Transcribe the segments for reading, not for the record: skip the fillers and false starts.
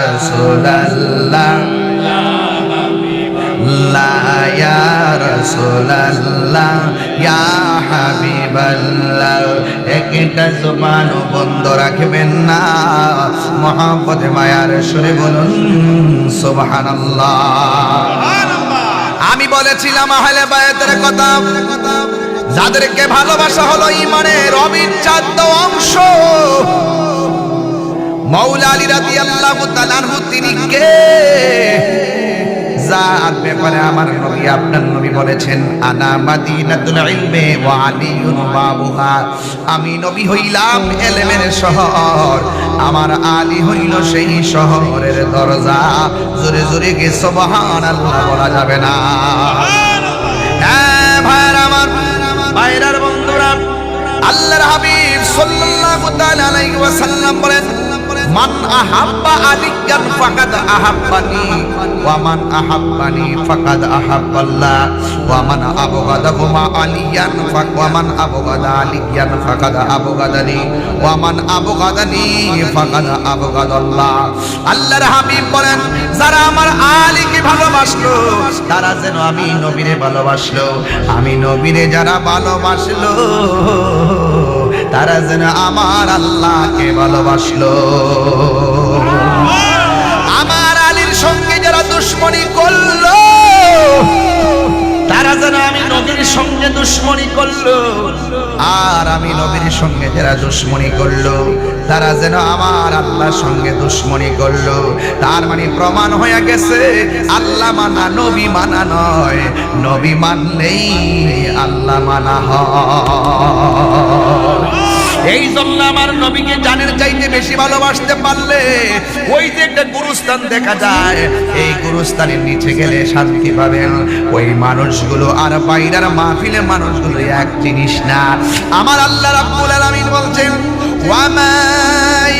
রাসূলুল্লাহ লা ইয়া রাসূলুল্লাহ ইয়া হাবিবাল্লাহ। একটা জবান বন্ধ রাখবেন না, মহব্বতে মায়ার সুরে বলুন সুবহানাল্লাহ। আমি বলেছিলাম আহলে বায়াতের কথা, যাদেরকে ভালোবাসা হলো ঈমানের অবিচ্ছেদ্য অংশ। মাওলা আলী রাদিয়াল্লাহু তাআলা আনহু তিনি কে? যার ব্যাপারে আমার নবী আপনার নবী বলেছেন আনা মাদিনাতুল ইলমি ওয়া আলিয়ুন বাবুহা। আমি নবী হইলাম ইলমের শহর, আমার আলী হইল সেই শহরের দরজা। জোরে জোরে গে সুবহানাল্লাহ বলা যাবে না? হ্যাঁ ভাইরা আমার, ভাইরার বন্ধুরা, আল্লাহর হাবিব সাল্লাল্লাহু তাআলা আলাইহি ওয়াসাল্লাম বলেন মান আহাব্বা আলিয়ান ফাকাদ আহাব্বানি ওয়া মান আহাব্বানি ফাকাদ আহাব্বাল্লাহ ওয়া মান আবগাদাহুমা আলিয়ান ওয়া মান আবগাদা আলিয়ান ফাকাদ আবগাদানি ওয়া মান আবগাদানি ফাকাদ আবগাদাল্লাহ। আল্লাহর হাবিব বলেন যারা আমার আলীকে ভালোবাসলো তারা যেন আমি নবীরে ভালোবাসলো, আমি নবীরে যারা ভালোবাসলো তারা যেন আমার আল্লাহকে ভালোবাসলো। আমার আলীর সঙ্গে যারা দুশমনি করলো তারা যেন আমি নবীর সঙ্গে দুশমনি করলো, আর আমি নবীর সঙ্গে যারা দুশমনি করলো তারা যেন আমার আল্লাহর সঙ্গে দুশমনি করলো। তার মানে প্রমাণ হয়ে গেছে আল্লাহ মানা নবী মানা নয়, নবী মানলেই আল্লাহ মানা হয়। এই জন্য আমার নবীকে জানের চাইতে বেশি ভালোবাসতে পারলে ওই যে একটা গুরুস্থান দেখা যায়, এই গুরুস্থানের নিচে গেলে শান্তি পাবেন। ওই মানুষগুলো আর বাইরের মাহফিলের মানুষগুলো এক জিনিস না। আমার আল্লাহ রাব্বুল আলামিন বলছেন ওয়ামা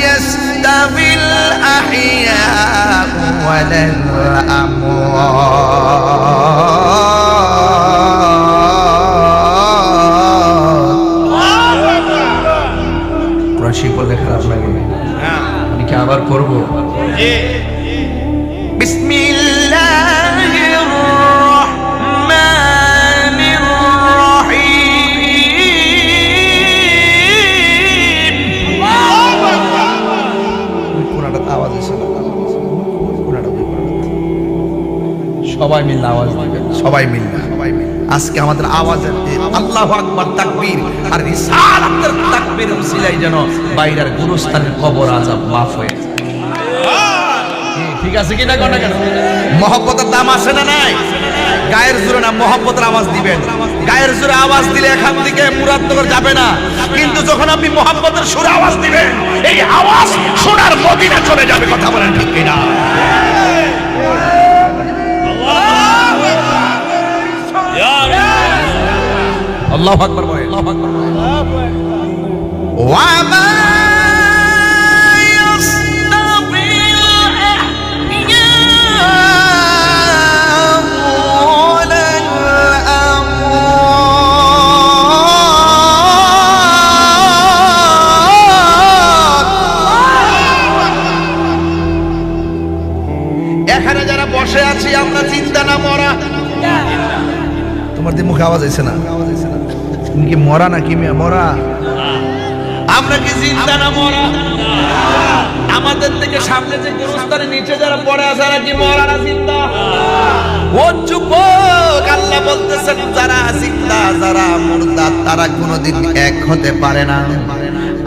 ইয়াস্তাবিল আহিয়া ওয়ালাল আমওয়াত। বলতে খারাপ লাগে, আমি কি আবার করবো? বিসমিল্লাহির রহমানির রহিম। কোনটা আওয়াজ এসে না, সবাই মিলে আওয়াজ দিবেন, সবাই মিলে। আজকে আমাদের আওয়াজের আল্লাহু আকবার তাকবীর আর রিসালাতের তাকবীর উসিলায় যেন বাইরের গুরুস্থানের কবর আযাব মাফ হয়ে যায়। ঠিক আছে কিনা কোন কেন? মহব্বতের দাম আছে না নাই? গায়ের জোরে না, মহব্বতের আওয়াজ দিবেন। গায়ের জোরে আওয়াজ দিলে এখান থেকে মুরাদনগর যাবে না, কিন্তু যখন আপনি মহব্বতের সুরে আওয়াজ দিবেন এই আওয়াজ সোনার মদিনা চলে যাবে। কথা বলেন ঠিক কিনা? আল্লাহু আকবার বলেন, আল্লাহু আকবার বলেন। ওয়া মা ইয়াস্তাবিল আহইয়া ওয়ালাল আমওয়াত। এখানে যারা বসে আছি আমরা চিন্তা না মরা। তোমার দিয়ে মুখে আওয়াজ আইছে না? তুমি কি মরা নাকি মরা? আমরা কি জিন্দা না মরা? আমাদের থেকে সামনে যে গুরুস্থানের নিচে যারা পড়ে আছে তারা কি মরা না জিন্দা? ও যুবক, আল্লাহ বলতেছেন যারা জিন্দা যারা মুর্দা তারা কোনোদিন এক হতে পারে না।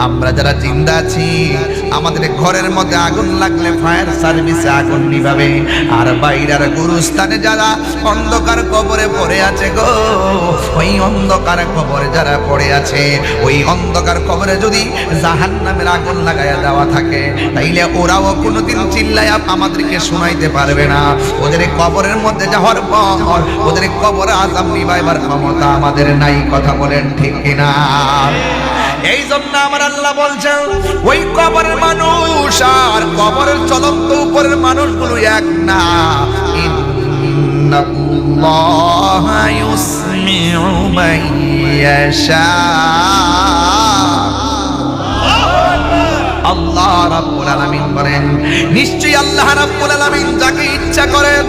আমরা যারা জিন্দা আছি আমাদের ঘরের মধ্যে আগুন লাগলে ফায়ার সার্ভিসে আগুন নিভাবে, আর বাইরের গুরুস্থানে যারা অন্ধকার কবরে পড়ে আছে গো, ওই অন্ধকার কবরে যারা পড়ে আছে ওই অন্ধকার কবরে যদি জাহান্নামের আগুন লাগায়া দেওয়া থাকে তাইলে ওরাও কোনোদিন চিল্লায়া আমাদেরকে শোনাইতে পারবে না। ওদের কবরের মধ্যে যাওয়ার পর ওদের কবরে আযাব নিভাইবার ক্ষমতা আমাদের নাই। কথা বলেন ঠিক কিনা? এই জন্য আমার আল্লাহ বলছেন ওই কবরের মানুষ আর কবরের চলন্ত উপরের মানুষগুলো এক না। ইন্নাল্লাহা ইউসমিউ মান ইয়াশা। আল্লাহ রাব্বুল আলামিন বলেন, নিশ্চয়ই আল্লাহ রাব্বুল আলামিন যাকে ইচ্ছা করেন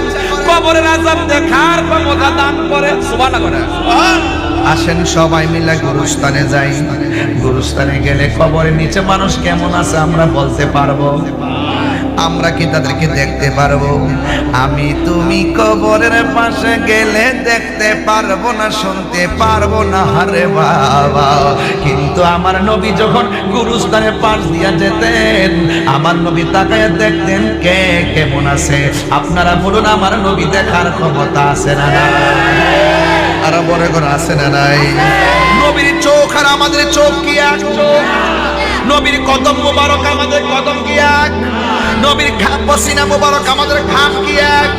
কবরের আযাব দেখার ক্ষমতা দান করেন। সুবহানাল্লাহ। আসেন সবাই মিলে গুরুস্থানে যাই। গুরুস্থানে গেলে কবরের নিচে মানুষ কেমন আছে আমরা বলতে পারবো? আমরা কি তাদেরকে দেখতে পারবো? আমি তুমি কবরের পাশে গেলে দেখতে পারবো না, শুনতে পারবো না, হারে বাবা। কিন্তু আমার নবী যখন গুরুস্থানের পাশ দিয়া যেতেন, আমার নবী তাকায় দেখতেন কে কেমন আছে। আপনারা বলুন, আমার নবী দেখার ক্ষমতা আছে না নাই? আর বড় করে আছে না নাই? নবীর চোখ আর আমাদের চোখ কি এক চোখ? নবীর কদম মুবারক আমাদের কদম কি এক? নবীর ঘাম পসিনা মুবারক আমাদের ঘাম কি এক?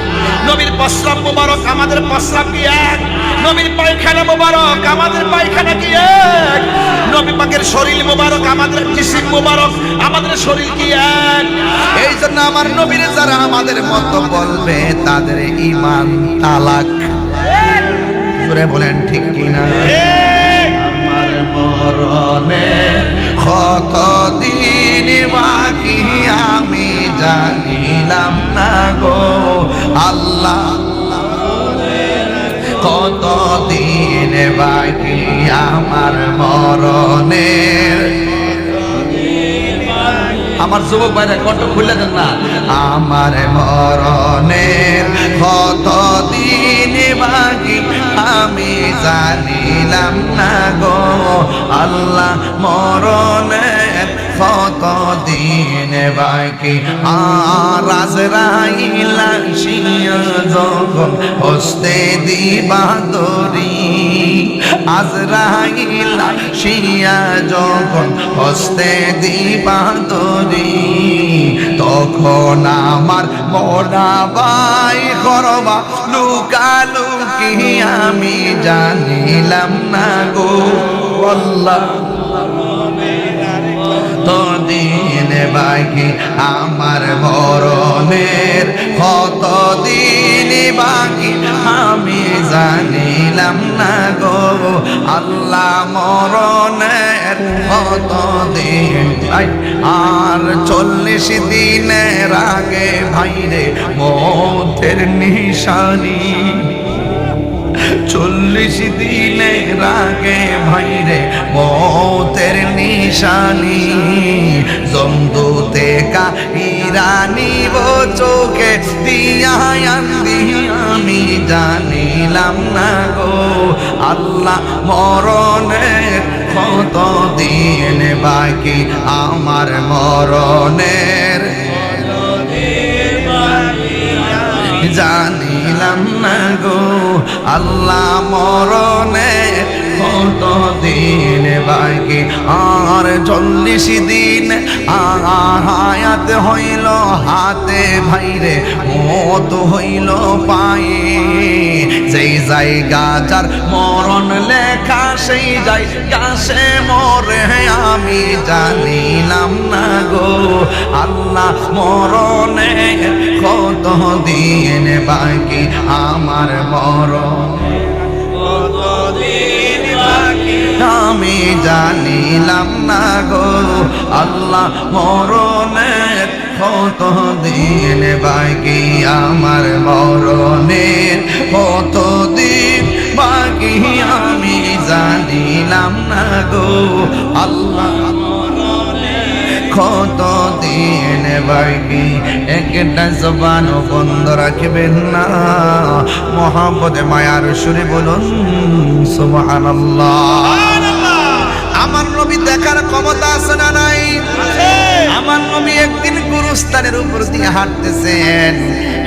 নবীর প্রস্রাব মুবারক আমাদের প্রস্রাব কি এক? নবীর পায়খানা মুবারক আমাদের পায়খানা কি এক? নবী পাকের শরীর মুবারক আমাদের জিসিম মুবারক আমাদের শরীর কি এক? এই জন্য আমার নবীর যারা আমাদের মতো বলবে তাদের ঈমান তালাক। জোরে বলেন ঠিক কিনা? আমার মরণে কত দিন বাকি আমি জানিলাম না গো আল্লাহ, কত দিন বাকি আমার মরণে। আমার যুবক ভাইরা কণ্ঠ খুলে দেন না। আমার মরণের কত দিন বাকি আমি জানিলাম না গো আল্লাহ, মরণের কত দিন বাকি। আর আজরাইল আসিয়া যখন হস্তে দিবা দরি, আজরাইল আসিয়া যখন হস্তে দিবা দরি, তখন আমার মরা বাই করবা লুকালুকি আমি জানিলাম না গো আল্লাহ, দিন বাকি আমার মরণের কত দিন বাকি আমি জানিলাম না গো আল্লাহ, মরণের কত দিন। আর 40 দিনের আগে ভাইরে মৌতের নিশানি, 40 দিনের আগে ভাইরে মৌতের নিশানি, জমদূতে কাহিরানি ও চোখে দিয়া আমি জানিলাম না গো আল্লাহ, মরণের কত দিন বাকি আমার মরণের জানিলাম না গো আল্লাহ, মরণের কত দিন বাকি। আর 40 দিন হায়াত হইল হাতে ভাইরে মত হইল পায়ে, যেই জায়গা যার মরণ লেখা সেই জায়গা সে মরে আমি জানিলাম না গো আল্লাহ, মরণের কত দিন বাকি আমার মরণ আমি জানিলাম না গো আল্লাহ, মরণের কত দিন বাকি আমার মরণের কত দিন বাকি আমি জানিলাম না গো আল্লাহ, কত দিন বাকি। একটা জবান বন্ধ রাখবেন না, মহব্বতে মায়ার সুরে বলুন সুবহানাল্লাহ। আমার নবী দেখার ক্ষমতা আছে না নাই? আমার নবী একদিন গুরুস্থানের উপর দিয়ে হাঁটতেছেন,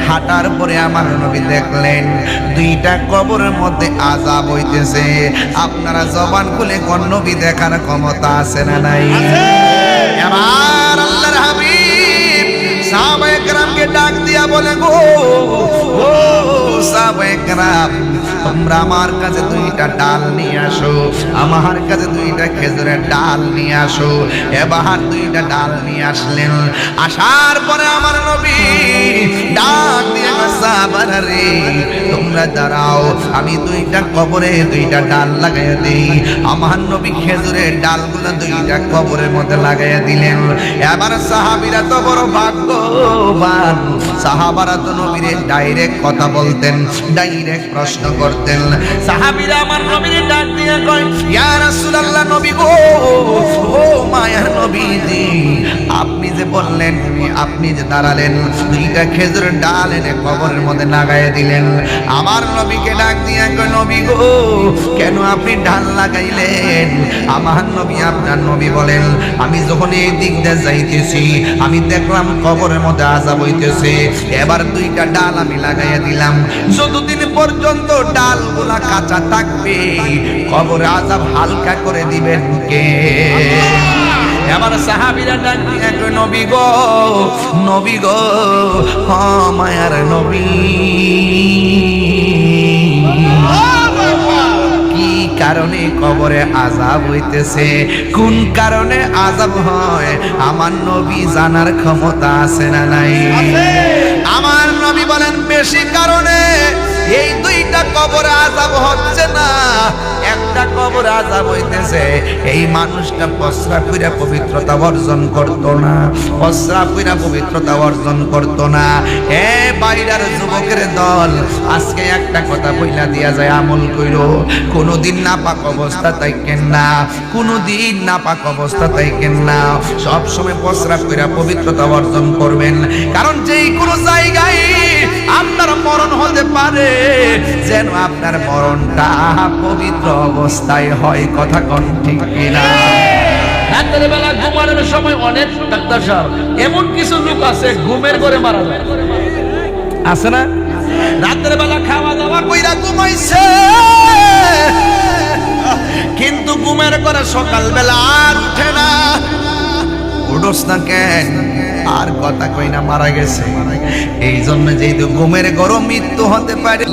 হাঁটার পরে আমার নবী দেখলেন 2টা কবরের মধ্যে আযাব হইতেছে। আপনারা জবান খুলে কোন নবী দেখার ক্ষমতা আছে না নাই? এবার আল্লাহর হাবিব সাহাবায়ে কেরামকে ডাক দিয়া বলে, গো ও সাহাবায়ে কেরাম, তোমরা আমার কাছে 2টা ডাল নিয়ে আসো, আমার কাছে 2টা খেজুরের ডাল নিয়ে আসো। এবার 2টা ডাল নিয়ে আসলেন। আসার পরে আমার নবী ডাক দিয়ে সাহাবারা রে তোমরা দাঁড়াও, আমি দুইটা কবরে দুইটা ডাল লাগাইয়া দেই। আমার নবী খেজুরের ডালগুলো দুইটা কবরের মধ্যে লাগাইয়া দিলেন। এবার সাহাবীরা তো বড় ভাগ্যবান, সাহাবারা তো নবীরে ডাইরেক্ট কথা বলতেন, ডাইরেক্ট প্রশ্ন করতেন। সাহাবীরা আমার নবীরে ডাক দিয়ে কয়, ইয়া রাসূলুল্লাহ, নবী গো, ও মায়ার নবীজি, আপনি যে বললেন, আপনি যে দাঁড়ালেন, দুইটা খেজুরের ডাল এনে কবরের মধ্যে লাগাইয়া দিলেন। আমার নবীকে ডাক দিয়ে কয়, নবী গো, কেন আপনি ডাল লাগাইলেন? আমার নবী, আপনার নবী বলেন, আমি যখন এই দিক দিয়ে যাইতেছি, আমি দেখলাম কবরের মধ্যে আযাব হইতেছে, এবার দুইটা ডাল আমি লাগাইয়া দিলাম। যতদিন পর্যন্ত ডালগুলা কাঁচা থাকবে, কবরে আযাব হালকা করে দিবেন কে? এবার সাহাবীরা ডাক দিয়ে কয়, নবী গো, নবী গো, হ মায়ার নবী, কি কারণে কবরে আযাব হইতেছে, কোন কারণে আযাব হয়, আমার নবী জানার ক্ষমতা আছে না নাই? আমার নবী বলেন, বেশি কারণে এই দুইটা কবরে আযাব হচ্ছে না, একটা কবরে আযাব হইতেছে, এই মানুষটা প্রস্রাব কইরা পবিত্রতা অর্জন করতো না, প্রস্রাব কইরা পবিত্রতা অর্জন করতো না। এ বাইরের যুবকের দল, আজকে একটা কথা বইলা দিয়া যায়, আমল কইরো, কোনোদিন নাপাক অবস্থা থাকেন না, কোনোদিন নাপাক অবস্থা থাকেন না, সব সময় প্রস্রাব কইরা পবিত্রতা অর্জন করবেন। কারণ যেই কোনো জায়গায় আপনার মরণ হতে পারে, যেন আপনার মরণটা পবিত্র অবস্থায় হয়। কথা কোন ঠিক কিনা? রাতের বেলা ঘুমানোর সময় অনেক ডাক্তার সাহেব, এমন কিছু লোক আছে ঘুমের ঘরে মারা যায়, আছে না? রাতের বেলা খাওয়া দাওয়া কইরা ঘুমাইছে, কিন্তু ঘুমের করে সকালবেলা আর উঠে না। উঠোস না কেন? আর কথা কই না, মারা গেছে। এই জন্য যেহেতু ঘুমের গরম মৃত্যু হতে পারে,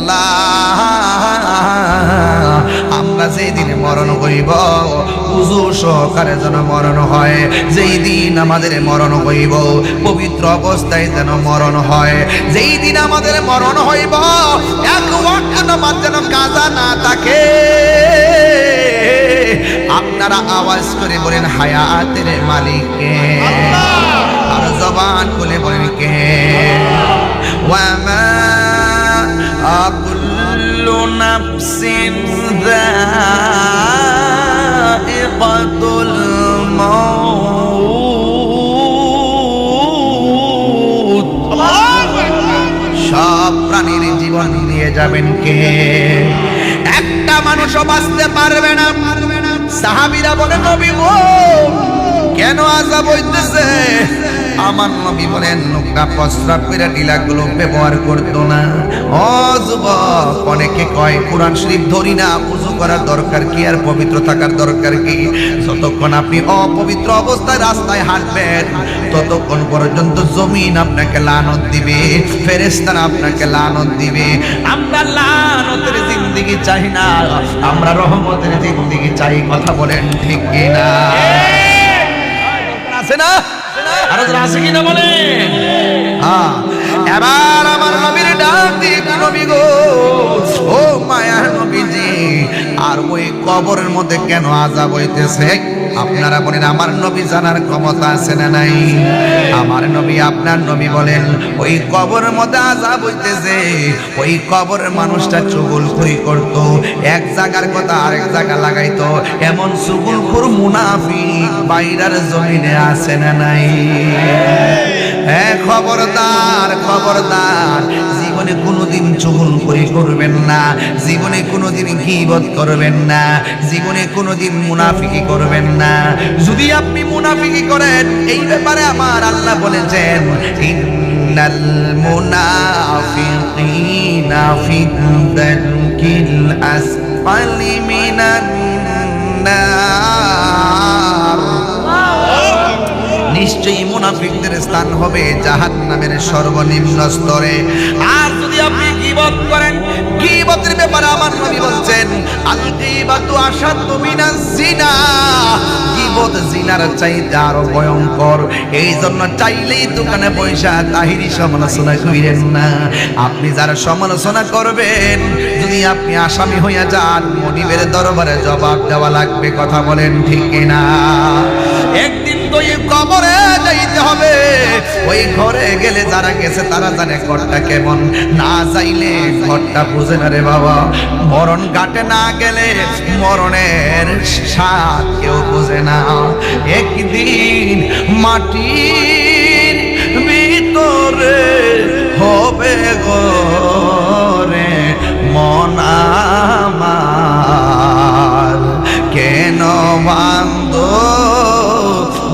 আমরা যেই দিনে মরণ হইব, উযু সহকারে যেন মরণ হয়। যেই দিন আমাদের মরণ হইব, পবিত্র অবস্থায় যেন মরণ হয়। যেই দিন আমাদের মরণ হইব, এক ওয়াক্ত নামাজ যেন কাজা না থাকে। আপনারা আওয়াজ করে বলেন, হায়াতের মালিক কে? আর জবান খুলে বলেন, কে? ওয়ামা কুল্লু নাফসিন যায়িকাতুল মাউত, সব প্রাণীর জীবন নিয়ে যাবেন কে? একটা মানুষও বাঁচতে পারবে না। সাহাবীরা বলে, নবী গো, কেন আযাব হইতেছে? আমার নবী বলেন, লোকটা প্রস্রাব করে ঢিলাগুলো ব্যবহার করতো না। ও যুবক, অনেকে কয় কোরআন শরীফ ধরি না, ওযু করার দরকার কি, আর পবিত্র থাকার দরকার কি? যতক্ষণ আপনি অপবিত্র অবস্থায় রাস্তায় হাঁটবেন, ততক্ষণ পর্যন্ত জমিন আপনাকে লানত দিবে, ফেরেশতারা আপনাকে লানত দিবে। আমরা লানতের জিন্দেগি চাই না, আমরা রহমতের জিন্দেগি চাই। কথা বলেন ঠিক কিনা? আছে না? আর আছে কিনা বলেন? হ্যাঁ। এবার আমার নবীর ডাক দিয়ে, নবী গো, ও মায়ার নবীজি, আর ওই কবরের মধ্যে কেন আযাব হইতেছে? আপনারা বলেন, আমার নবী জানার ক্ষমতা আছে না নাই? আমার নবী, আপনার নবী বলেন, ওই কবরের মধ্যে আযাব হইতেছে, ওই কবরের মানুষটা চুগলখড়ি করত, এক জায়গার কথা আরেক জায়গা লাগাইতো, এমন চুগলখোর মুনাফিক বাইরের জমিনে আছে না নাই? হ্যাঁ, খবরদার, খবরদার, জীবনে কোনোদিন চুগলখড়ি করবেন না, জীবনে কোনোদিন গীবত করবেন না, জীবনে কোনোদিন মুনাফিকি করবেন না। যদি আপনি মুনাফিকি করেন, এই ব্যাপারে আমার আল্লাহ বলেছেন, ইন্নাল মুনাফিকিনা ফি দারকিল আসফালি মিনান নার। নিশ্চয়ই মুনাফিকদের স্থান হবে জাহান্নামের সর্বনিম্ন স্তরে। আর যদি আপনি গীবত করেন, গীবতের ব্যাপারে আমার নবী বলছেন আল গীবাতু আশাদ্দু মিনাজ জিনা, গীবত জিনার চাইতে আরো ভয়ঙ্কর। এই জন্য চাইলেই দোকানে পয়সা তাহিরি সমালোচনা কইরেন না। আপনি যারা সমালোচনা করবেন, যদি আপনি আসামি হইয়া যান, মনিবের দরবারে জবাব দেওয়া লাগবে। কথা বলেন ঠিক কিনা? একদিন তো এই কবরে যাইতে হবে। ওই ঘরে গেলে যারা গেছে তারা জানে ঘরটা কেমন, না যাইলে ঘরটা বুঝে না রে বাবা। মরণ ঘাটে না গেলে মরণের স্বাদ কেউ বুঝে না। একদিন মাটির ভিতরে হবে ঘরে মন আমার, কেন বান্ধ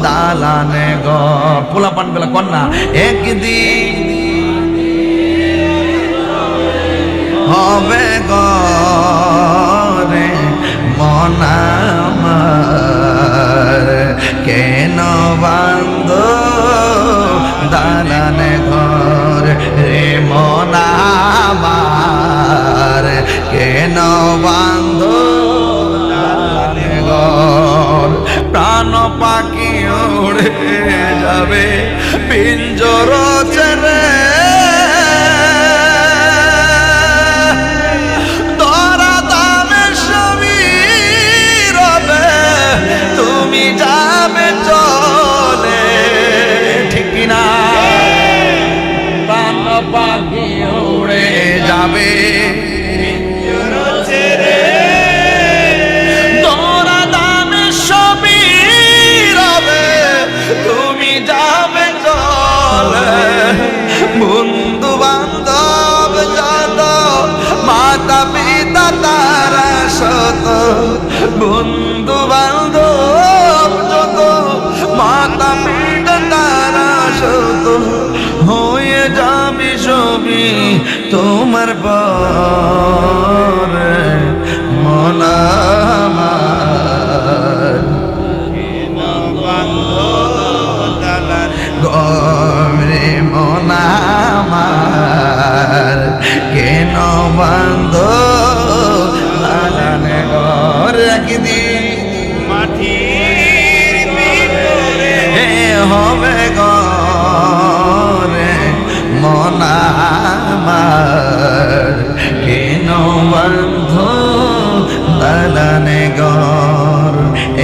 দালানে ঘর। পোলাপান গুলা কন্যা একদিন হবে ঘরে মন আমার, কেন বান্ধ দালানে ঘর রে মন আমার, কেন বান্ধ দালানে ঘর। প্রাণ পাখি উড়ে যাবে পিঞ্জর ছেড়ে, ধরা দামে সবই রবে, তুমি যাবে চলে। ঠিক কিনা? প্রাণ পাখি উড়ে যাবে বন্ধু বান্ধব যত, মাতা পিতা তারা শত, বন্ধু বান্ধব যত, মাতা পিতা তারা শত, হয়ে যাবে সবই তোমার পরে মন আমার, গরে মন আমার, কেন বান্ধ দালানে ঘর। একদিন মাটির ভিতরে হবে ঘরে মন আমার, কেন বান্ধ দালানে ঘর।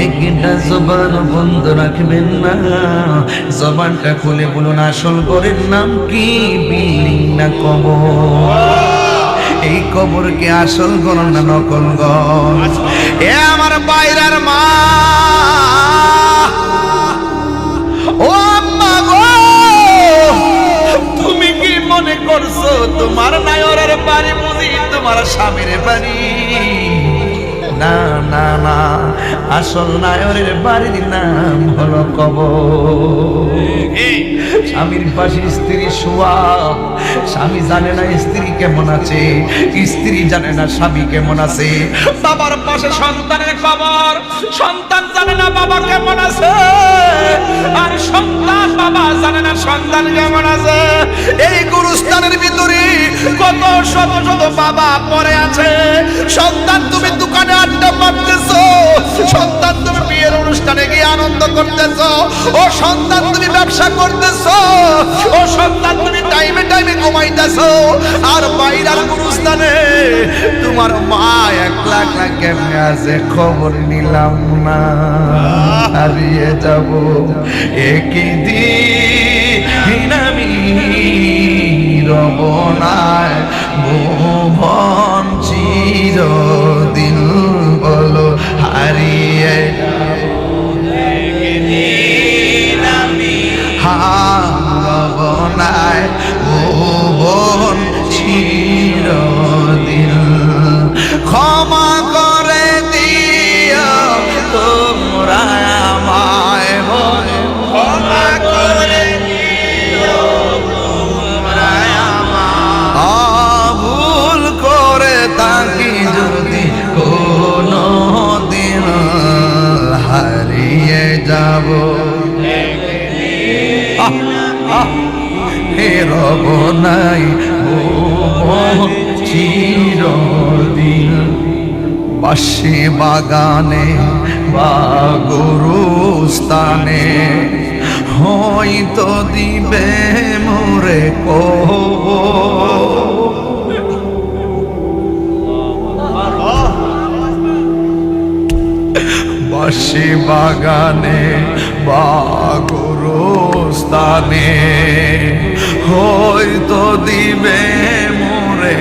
একটা জবান বন্ধ রাখবেন না, জবানটা খুলে বলুন আসল করেন নাম কি, বিল্ডিং না কবর? এই কবর কি আসল ঘর না নকল ঘর? এ আমার বাইরার মা, ও আম্মা গো, তুমি কি মনে করছো তোমার নায়রের বাড়ি বুঝি তোমার স্বামীর বাড়ি? না না না, আসল নায়রের বাড়ির নাম হলো কবর। স্বামীর পাশে স্ত্রী শোয়া, স্বামী জানে না স্ত্রী কেমন আছে, স্ত্রী জানে না স্বামী কেমন আছে। বাবার পাশে সন্তানের কবর, সন্তান জানে না বাবা কেমন আছে, আর সন্তান বাবা জানে না সন্তান কেমন আছে। এই গুরুস্থানের ভিতরে কত শত শত বাবা পড়ে আছে। সন্তান তুমি দোকানে আড্ডা মারতেছো, সন্তান তুমি বিয়ের অনুষ্ঠানে গিয়ে আনন্দ করতেছো, ও সন্তান তুমি ব্যবসা করতেছো, ও সন্তান তুমি টাইমে টাইমে ঘুমাইতেছো। আর বাইরের গুরুস্থানে তোমার মা একলা একলা কেমনে আছে খবর নিলাম না, হারিয়ে যাব একই দিন আমি রবনায় ভুবন চিরদিন বলো হারিয়ে রবনায় ভুবন চিরদিন। ক্ষমা করে দিও তোমরা আমায়, ক্ষমা করে দিও তোমরা আমায়, ভুল করে থাকি যদি রব নাই ভুবন চিরদিন। বাঁশি বাগানে বা গুরুস্থানে হয়তো দিবে মোরে বাঁশি বাগানে বা গুরুস্থানে হয়তো দিবে মোরে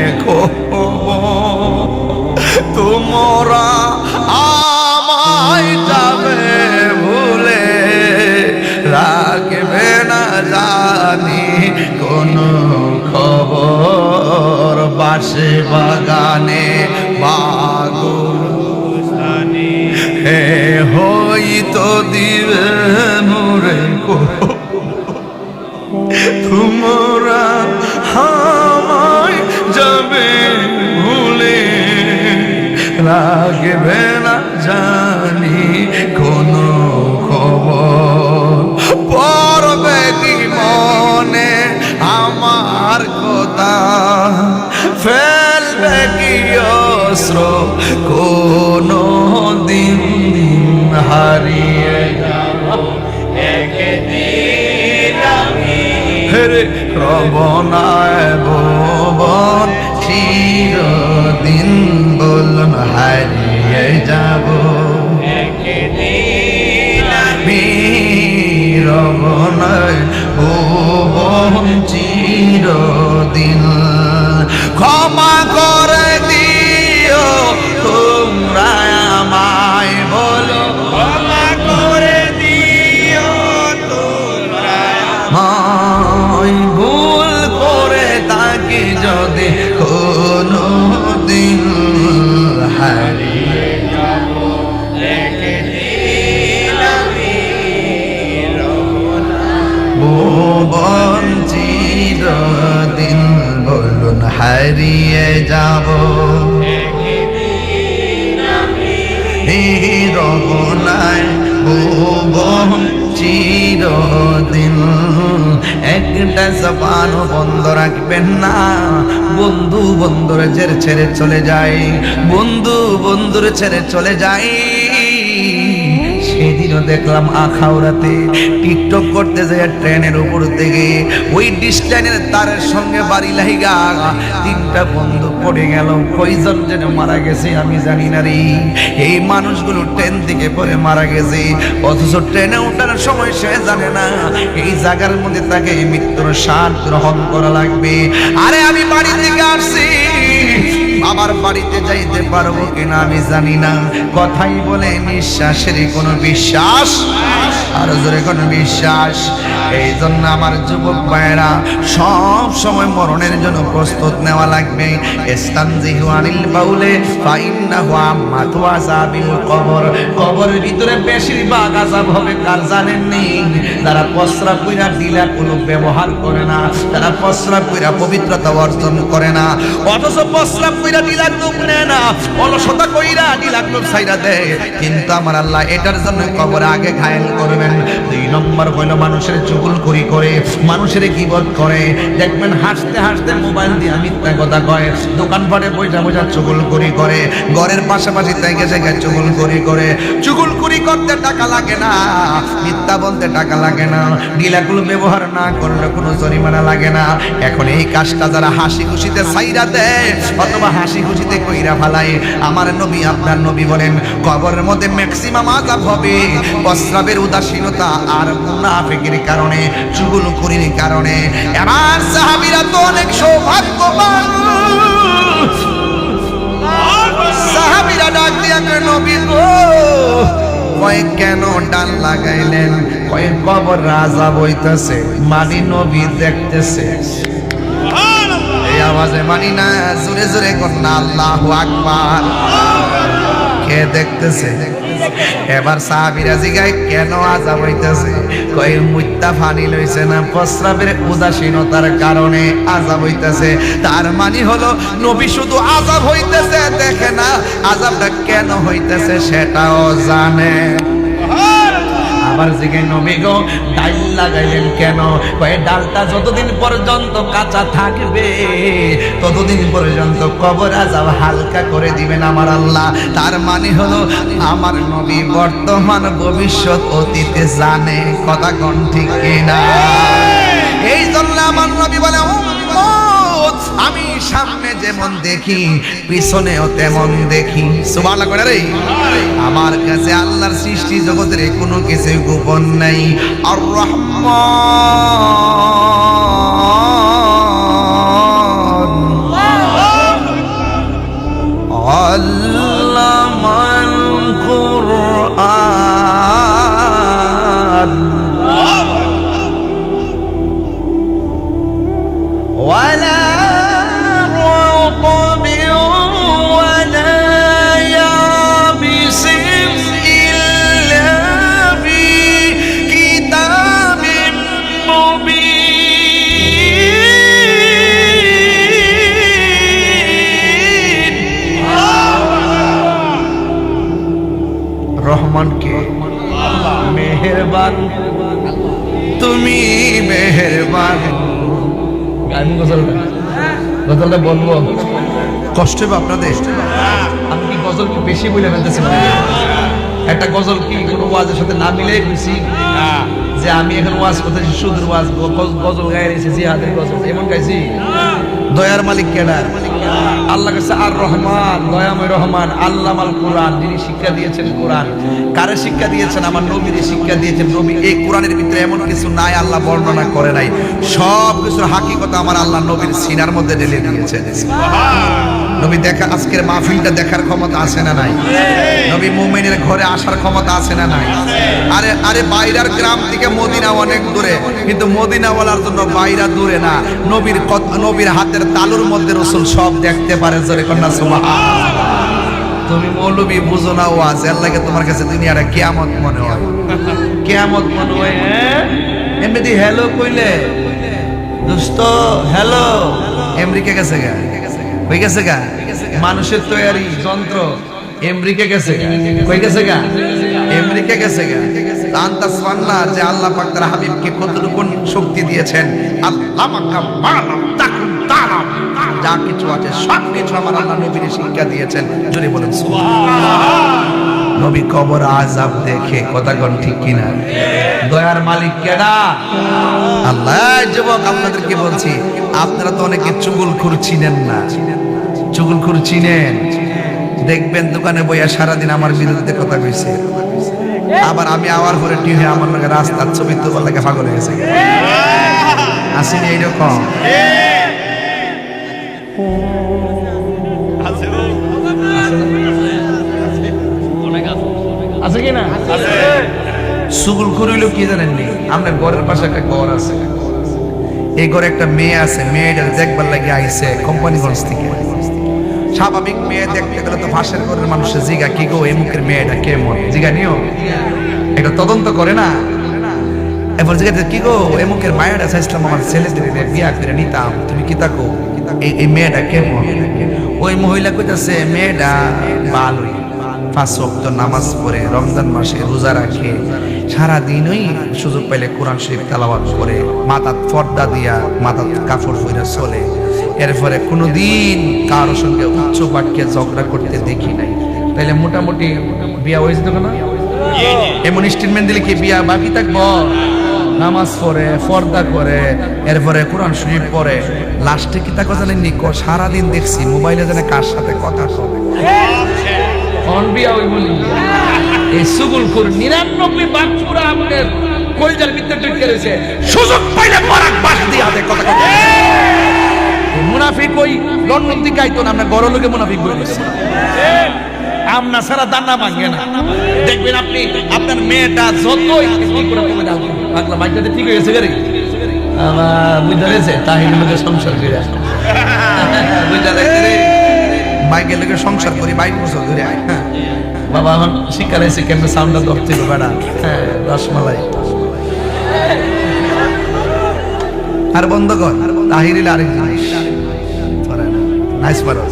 তোমরা আমায় যাবে ভুলে রাখবে না জানি কোন খবর। বাঁশি বাগানে বাগুস্তানে হে হয়তো দিবে মোরে তোমরা আমায় যাবে ভুলে রাখবে না জানি কোন খবর। পড়বে কি মনে আমার কথা ফেলবে কি অস্ত্র কোন দিন হারিয়ে যাব একদিন আমি রে রবনায় ভুবন চিরদিন বলুন হারিয়ে যাব একদিন আমি রবনায় ভুবন চিরদিন। ক্ষমা করে দিও তোমরা আমায় বলো ক্ষমা করে দিও তোমরা আমায় ভুল করে তাকে যদি কোনো দিন হারিয়ে যাব একদিন আমি ভুবন চিরদিন বলুন হারিয়ে যাব রবনায় ভুবন চিরদিন। একটা জবান বন্ধ রাখবেন না। বন্ধু বন্ধুরে ছেড়ে চলে যায়, বন্ধু বন্ধুরে ছেড়ে চলে যায়। সেদিনও দেখলাম আখাউড়াতে টিকটক করতে যায় ট্রেনের উপর থেকে ওই ডিস্টাইনের তারের সঙ্গে বাড়ি লাইগা 3টা বন্ধু পড়ে গেল। কয়জন যেন মারা গেছে আমি জানি না রে। এই মানুষগুলো ট্রেন থেকে পড়ে মারা গেছে, অথচ ট্রেনে ওঠার সময় সে জানে না এই জায়গার মধ্যে তাকে মৃত্যুর স্বাদ গ্রহণ করা লাগবে। আরে আমি বাড়ি থেকে আসছি, আমার বাড়িতে যাইতে পারবো কিনা আমি জানি না। কথাই বলে নিঃশ্বাসের কোনো বিশ্বাস আর জোরে কোনো বিশ্বাস। এই জন্য আমার যুবক ভাইয়েরা সব সময় মরণের জন্য প্রস্তুত নেওয়া লাগবে। ইস্তানজিহু আনিল বাউলে ফাইন্নাহু আম্মাতু আযাবিল কবর। কবরের ভিতরে বেশিরভাগ আযাব হবে কার জানেন নি? যারা প্রস্রাব কইরা ডিলাগুলো ব্যবহার করে না, যারা প্রস্রাব কইরা পবিত্রতা অর্জন করে না, অথচ প্রস্রাব কইরা ডিলাগুলো নেয় না, অলসতা কইরা ডিলাগুলো ছাইরা দেয়। কিন্তু আমার আল্লাহ এটার জন্য কবরে আগে ঘায়েল করবেন। 2 নম্বর হইল মানুষের চুগলখড়ি করে, মানুষের গীবত করে। দেখবেন হাসতে হাসতে মোবাইল দিয়ে মিথ্যা কথা কয়, দোকানপাটে বইটা বইটা চুগলখড়ি করে, ঘরের পাশাপাশি জায়গায় জায়গায় চুগলখড়ি করে। চুগলখড়ি করতে টাকা লাগে না, মিথ্যা বলতে টাকা লাগে না, ডিলাগুলো ব্যবহার না করলে কোনো জরিমানা লাগে না। এখন এই কাজটা যারা হাসি খুশিতে ছাইরা দেয় অথবা হাসি খুশিতে কইরা ফালায়, আমার নবী আপনার নবী বলেন কবরের মধ্যে ম্যাক্সিমাম আযাব হবে প্রস্রাবের উদাসীনতা আর মুনাফিকের কারণে, চুগলখড়ির কারণে। আমার সাহাবীরা তো অনেক সৌভাগ্যবান। সাহাবীরা ডাক দিয়া কয় নবী গো, কয় কেন ডাল লাগাইলেন? কয় কবর আযাব হইতাছে, মানি নবী দেখতেছে। এই আওয়াজে মানি না, জোরে জোরে কোন না আল্লাহু আকবার। কে দেখতেছে? এবার সাহাবীরা জিগায় কেন আযাব হইতাছে? কয় মুত্তা পানি লইছে না, প্রস্রাবের উদাসীনতার কারণে আযাব হইতাছে। তার মানে হলো নবী শুধু আযাব হইতেছে দেখে না, আযাবটা কেন হইতেছে সেটাও জানে। আবার জিজ্ঞেস নবী গো ডাল লাগাইলেন কেন? কয়ে ডালটা যতদিন পর্যন্ত কাঁচা থাকবে ততদিন পর্যন্ত কবর আযাব হালকা করে দিবেন আমার আল্লাহ। তার মানে হলো আমার নবী বর্তমান ভবিষ্যৎ অতীতে জানে। কথা কোন ঠিক কিনা? এই জন্য আমার নবী বলে উম্মত, আমি সামনে যেমন দেখি পিছনেও তেমন দেখি। সুবহানাল্লাহ করে রে। আমার কাছে আল্লাহর সৃষ্টি জগতের কোনো কিছু গোপন নাই। আর রহমান আল্লামাল কুরআন ولا رطب ولا يابس إلا في كتاب مبين রহমান কে? মেহেরবান, তুমি মেহেরবান। আমি গজলটা বলবো, কষ্ট হবে আপনাদের? আমি কি গজল কি বেশি বলে ফেলতেছি? একটা গজল কি কোনো ওয়াজের সাথে না মিলে খুশি যে আমি এখন ওয়াজ করতেছি, সুদূর ওয়াজ গজল গায়ে রেখেছি, জিহাদের গজল এমন গাইছি? দয়ার মালিক কেডা? আল্লাহ কাছে আর রহমান, দয়াময় রহমান, আল্লামাল কোরআন, যিনি শিক্ষা দিয়েছেন কোরআন। কারে শিক্ষা দিয়েছেন? আমার নবীর শিক্ষা দিয়েছেন। নবী এই কোরআনের ভিতরে এমন কিছু নাই আল্লাহ বর্ণনা করে নাই, সব কিছুর হাকিকত আমার আল্লাহ নবীর সিনার মধ্যে ঢেলে দিয়েছেন। নবী দেখা, আজকের মাহফিলটা দেখার ক্ষমতা আছে না নাই? নবী মুমিনের ঘরে আসার ক্ষমতা আছে না নাই? আরে আরে বাইরের গ্রাম থেকে মদিনা অনেক দূরে, কিন্তু মদিনাওয়ালার জন্য বাইরা দূরে না। নবীর হাতের তালুর মধ্যে রাসূল সব দেখতে পারে। জোরে কন্যা সুবহানাল্লাহ। তুমি মৌলবী বুঝো না ওয়াজ, আল্লাহকে তোমার কাছে দুনিয়াটা কিয়ামত মনে হয়। কিয়ামত মনে হয় এমনি হ্যালো কইলে দোস্ত হ্যালো আমেরিকা গেছে গা, কই গেছে গা? মানুষের তৈরি যন্ত্র আমেরিকা গেছে গা, কই গেছে গা? আমেরিকা গেছে গা। আন্তাস ফান্না যে আল্লাহ পাক তার হাবিবকে কতটুকু শক্তি দিয়েছেন। আল্লাহ মাকাম মালাম তাকুম তালাম, যা কিছু আছে সব কিছু আমার আল্লাহ নবীর শিক্ষা দিয়েছেন। জোরে বলেন সুবহানাল্লাহ। নবী কবর আযাব দেখে, কথা কোন ঠিক কিনা? দয়ার মালিক কেডা? আল্লাহ। যুবক আপনাদেরকে বলছি, আপনারা তো অনেকে চুগলখুর চিনেন না। চুগলখুর চিনেন? দেখবেন দোকানে বইয়া সারাদিন আমার বিরুদ্ধে কথা কইছে, আবার আমি আওয়ার পরে টিভি আমার নাকি রাস্তার ছবি তো লাগে পাগল হয়ে গেছে। আসেনি এইরকম? আছে কি না? চুগলখুর হইলো কি জানেননি? আপনার ঘরের পাশে একটা ঘর আছে, এই ঘরে একটা মেয়ে আছে, মেয়েটা দেখবার লাগে আইছে কোম্পানিগঞ্জ থেকে। স্বাভাবিক মেয়ে দেখতে গেলে তো পাশের ঘরের মানুষের জিগা কি গো এই মুখের মেয়েটা কেমন, জিগা নিও একটা তদন্ত করে না। এরপর জিজ্ঞাসা কি গো এই মুখের মায়েরা চাইছিলাম আমার ছেলেদের বিয়া করে নিতাম, তুমি কি তাকো এই মেয়েটা কেমন? ওই মহিলা কইতাছে মেয়েটা ভালোই, 5 ওয়াক্ত নামাজ পড়ে, রমজান মাসে রোজা রাখে, সারাদিন ওই সুযোগ পাইলে কোরআন শরীফ তেলাওয়াত করে, মাথার পর্দা দিয়া মাথার কাপড় পরে চলে। এরপরে কোনোদিন কারোর সঙ্গে উচ্চ বাক্যে ঝগড়া করতে দেখি নাই। তাইলে মোটামুটি বিয়া হয়েছে তো না? এমন স্টেটমেন্ট দিলে কি বিয়া বাকি থাকবো? নামাজ পড়ে, পর্দা করে, এরপরে কোরআন শরীফ পড়ে, লাস্টে কি তা কথা জানেননি? সারাদিন দেখছি মোবাইলে জানে কার সাথে কথা বলে। কোন বিয়া ওই বলি? এই সুগুলখুর 99 বার পুরা আমাদের কলজার ভিতরে ঢুকে রয়েছে, সুযোগ পাইলে পরাক বাস দিয়া দে কথা কথা। মুনাফিক ওই লন্ডন থেকে আইতো না, আমরা গড় লোকে মুনাফিক বলেছি। আমনা সারা দান্না ভাঙে না। দেখবেন আপনি আপনার মেয়েটা যতই কি করে কমে দাও, পাগলা বাইকটাতে ঠিক হয়ে গেছে রে, আমার বুঝা গেছে তাহির মধ্যে সংসার করে আসে, বুঝা গেছে রে, বাইকের লোকের সংসার করি 22 বছর ধরে। বাবা এখন শিক্ষা রয়েছে কেমন সাউন্ডটা ধরতে হবে বেড়া। হ্যাঁ রসমালাই আর বন্ধ কর, তাহিরিল আরেক জিনিস নাইস পারো।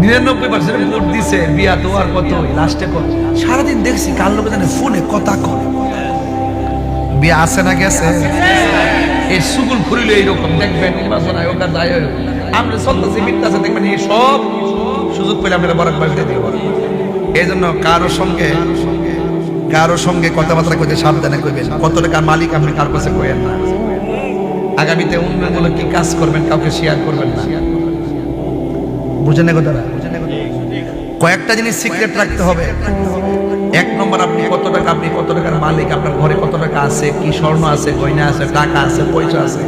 99% ভোট দিছে, বিয়া তো আর কত লাস্টে কত। সারাদিন দেখছি কার লোকে জানে ফোনে কথা কয়, বিয়ে আছে না গেছে? এই সুগুল ঘুরিলে এইরকম দেখবেন নির্বাচন আয়োগ আর যাই হোক আমরা চলতেছি মিথ্যাছে দেখবেন এই সব সুযোগ পেলে আপনারা বরাক বাড়িতে দিব। এই জন্য কারো সঙ্গে কথাবার্তা কইতে সাবধানে কইবেন। কত টাকার মালিক আপনি কার কাছে কইেন না। আগামীতে উন্নয়নমূলক কি কাজ করবেন কাউকে শেয়ার করবেন না। বুঝেন না কথাটা? কয়েকটা জিনিস সিক্রেট রাখতে হবে। এক নম্বর আপনি কত টাকার মালিক, আপনার ঘরে কত টাকা আছে, কি স্বর্ণ আছে, গয়না আছে, টাকা আছে, পয়সা আছে,